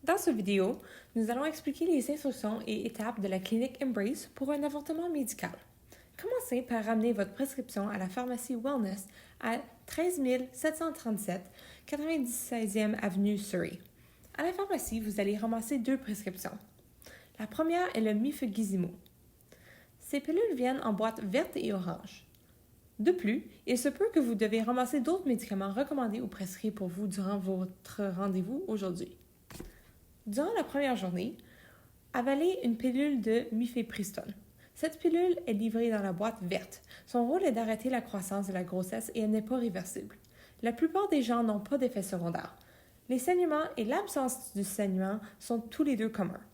Dans cette vidéo, nous allons expliquer les instructions et étapes de la clinique Embrace pour un avortement médical. Commencez par ramener votre prescription à la pharmacie Wellness à 13 737 96e Avenue Surrey. À la pharmacie, vous allez ramasser 2 prescriptions. La première est le Mifeguizimo. Ces pilules viennent en boîte verte et orange. De plus, il se peut que vous devez ramasser d'autres médicaments recommandés ou prescrits pour vous durant votre rendez-vous aujourd'hui. Durant la première journée, avalez une pilule de mifepristone. Cette pilule est livrée dans la boîte verte. Son rôle est d'arrêter la croissance de la grossesse et elle n'est pas réversible. La plupart des gens n'ont pas d'effet secondaire. Les saignements et l'absence du saignement sont tous les deux communs.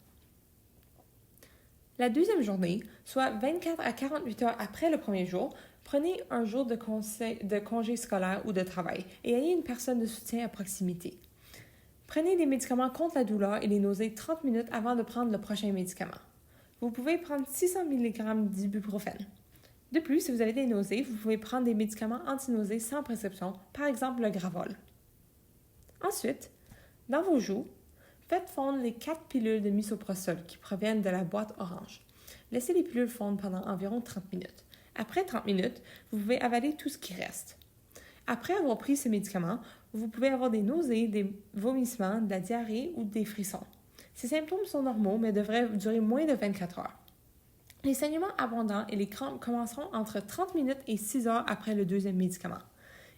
La deuxième journée, soit 24 à 48 heures après le premier jour, prenez un jour de congé scolaire ou de travail et ayez une personne de soutien à proximité. Prenez des médicaments contre la douleur et les nausées 30 minutes avant de prendre le prochain médicament. Vous pouvez prendre 600 mg d'ibuprofène. De plus, si vous avez des nausées, vous pouvez prendre des médicaments antinausées sans prescription, par exemple le Gravol. Ensuite, dans vos joues, faites fondre les 4 pilules de misoprostol qui proviennent de la boîte orange. Laissez les pilules fondre pendant environ 30 minutes. Après 30 minutes, vous pouvez avaler tout ce qui reste. Après avoir pris ce médicament, vous pouvez avoir des nausées, des vomissements, de la diarrhée ou des frissons. Ces symptômes sont normaux mais devraient durer moins de 24 heures. Les saignements abondants et les crampes commenceront entre 30 minutes et 6 heures après le deuxième médicament.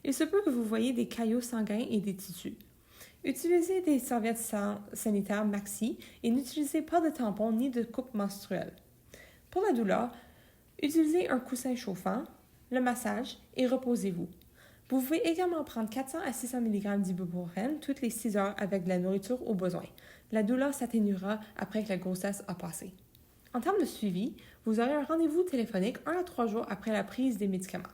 Il se peut que vous voyez des caillots sanguins et des tissus. Utilisez des serviettes sanitaires maxi et n'utilisez pas de tampons ni de coupe menstruelle. Pour la douleur, utilisez un coussin chauffant, le massage et reposez-vous. Vous pouvez également prendre 400 à 600 mg d'ibuprofène toutes les 6 heures avec de la nourriture au besoin. La douleur s'atténuera après que la grossesse a passé. En termes de suivi, vous aurez un rendez-vous téléphonique 1 à 3 jours après la prise des médicaments.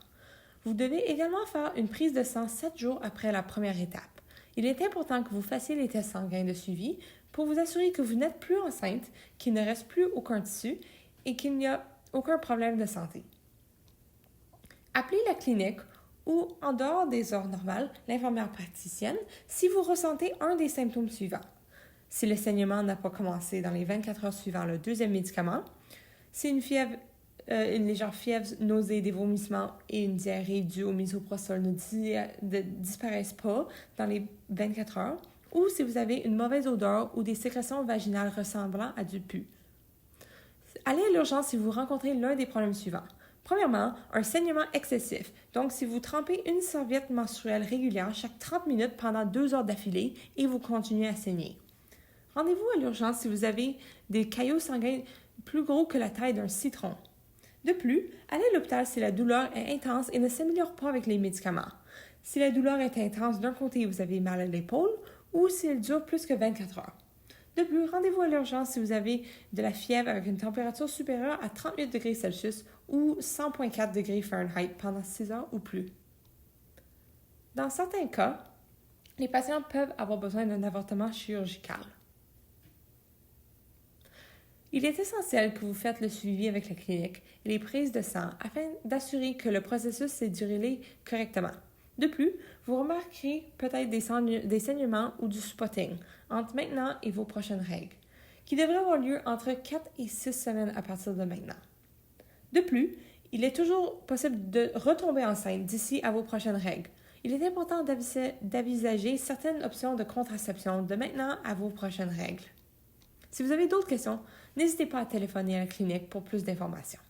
Vous devez également faire une prise de sang 7 jours après la première étape. Il est important que vous fassiez les tests sanguins de suivi pour vous assurer que vous n'êtes plus enceinte, qu'il ne reste plus aucun tissu et qu'il n'y a aucun problème de santé. Appelez la clinique ou, en dehors des heures normales, l'infirmière praticienne si vous ressentez un des symptômes suivants. Si le saignement n'a pas commencé dans les 24 heures suivant le deuxième médicament, si une légère fièvre, nausée, des vomissements et une diarrhée due au misoprostol ne disparaissent pas dans les 24 heures, ou si vous avez une mauvaise odeur ou des sécrétions vaginales ressemblant à du pus. Allez à l'urgence si vous rencontrez l'un des problèmes suivants. Premièrement, un saignement excessif. Donc, si vous trempez une serviette menstruelle régulière chaque 30 minutes pendant 2 heures d'affilée et vous continuez à saigner. Rendez-vous à l'urgence si vous avez des caillots sanguins plus gros que la taille d'un citron. De plus, allez à l'hôpital si la douleur est intense et ne s'améliore pas avec les médicaments. Si la douleur est intense d'un côté, vous avez mal à l'épaule ou si elle dure plus que 24 heures. De plus, rendez-vous à l'urgence si vous avez de la fièvre avec une température supérieure à 38 degrés Celsius ou 100,4 degrés Fahrenheit pendant 6 heures ou plus. Dans certains cas, les patients peuvent avoir besoin d'un avortement chirurgical. Il est essentiel que vous faites le suivi avec la clinique et les prises de sang afin d'assurer que le processus s'est déroulé correctement. De plus, vous remarquerez peut-être des saignements ou du spotting entre maintenant et vos prochaines règles, qui devraient avoir lieu entre 4 et 6 semaines à partir de maintenant. De plus, il est toujours possible de retomber enceinte d'ici à vos prochaines règles. Il est important d'envisager certaines options de contraception de maintenant à vos prochaines règles. Si vous avez d'autres questions, n'hésitez pas à téléphoner à la clinique pour plus d'informations.